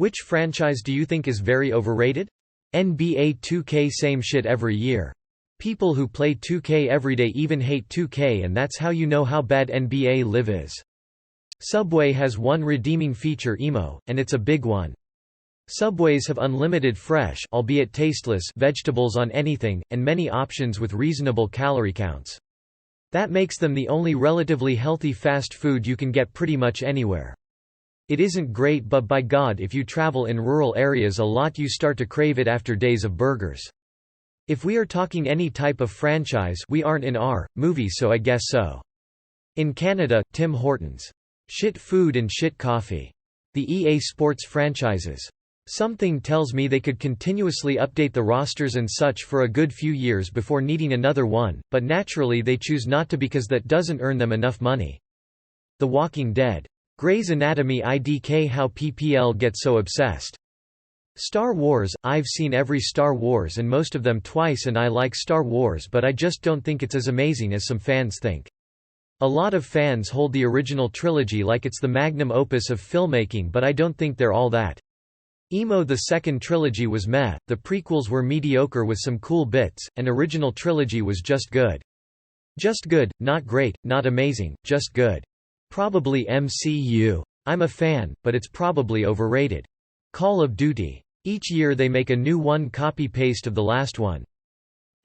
Which franchise do you think is very overrated? NBA 2K. Same shit every year. People who play 2K everyday even hate 2K, and that's how you know how bad NBA Live is. Subway has one redeeming feature, emo, and it's a big one. Subways have unlimited fresh, albeit tasteless, vegetables on anything, and many options with reasonable calorie counts. That makes them the only relatively healthy fast food you can get pretty much anywhere. It isn't great, but by God, if you travel in rural areas a lot you start to crave it after days of burgers. If we are talking any type of franchise, we aren't in our movies, so I guess so. In Canada, Tim Hortons. Shit food and shit coffee. The EA Sports franchises. Something tells me they could continuously update the rosters and such for a good few years before needing another one, but naturally they choose not to because that doesn't earn them enough money. The Walking Dead. Grey's Anatomy. IDK how PPL gets so obsessed. Star Wars. I've seen every Star Wars and most of them twice, and I like Star Wars, but I just don't think it's as amazing as some fans think. A lot of fans hold the original trilogy like it's the magnum opus of filmmaking, but I don't think they're all that. Emo. The second trilogy was meh, the prequels were mediocre with some cool bits, and original trilogy was just good. Just good, not great, not amazing, just good. Probably MCU. I'm a fan, but it's probably overrated. Call of Duty. Each year they make a new one, copy-paste of the last one.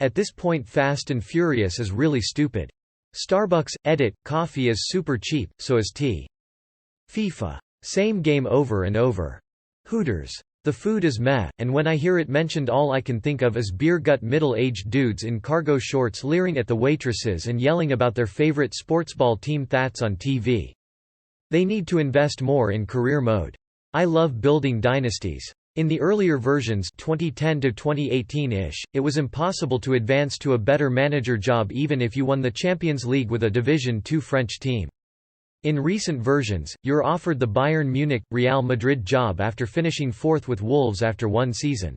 At this point Fast and Furious is really stupid. Starbucks, edit, coffee is super cheap, so is tea. FIFA. Same game over and over. Hooters. The food is meh, and when I hear it mentioned all I can think of is beer-gut middle-aged dudes in cargo shorts leering at the waitresses and yelling about their favorite sportsball team that's on TV. They need to invest more in career mode. I love building dynasties. In the earlier versions 2010 to 2018-ish, it was impossible to advance to a better manager job even if you won the Champions League with a Division II French team. In recent versions, you're offered the Bayern Munich, Real Madrid job after finishing fourth with Wolves after one season.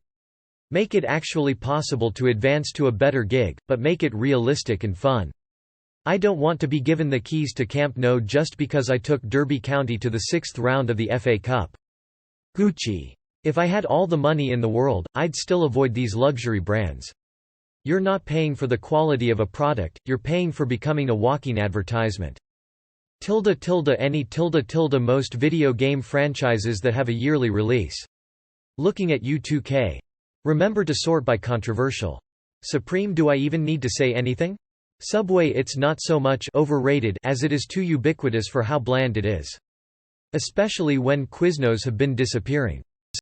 Make it actually possible to advance to a better gig, but make it realistic and fun. I don't want to be given the keys to Camp Nou just because I took Derby County to the 6th round of the FA Cup. Gucci. If I had all the money in the world, I'd still avoid these luxury brands. You're not paying for the quality of a product, you're paying for becoming a walking advertisement. Any most video game franchises that have a yearly release. Looking at U2K. Remember to sort by controversial. Supreme. Do I even need to say anything? Subway. It's not so much overrated as it is too ubiquitous for how bland it is. Especially when Quiznos have been disappearing.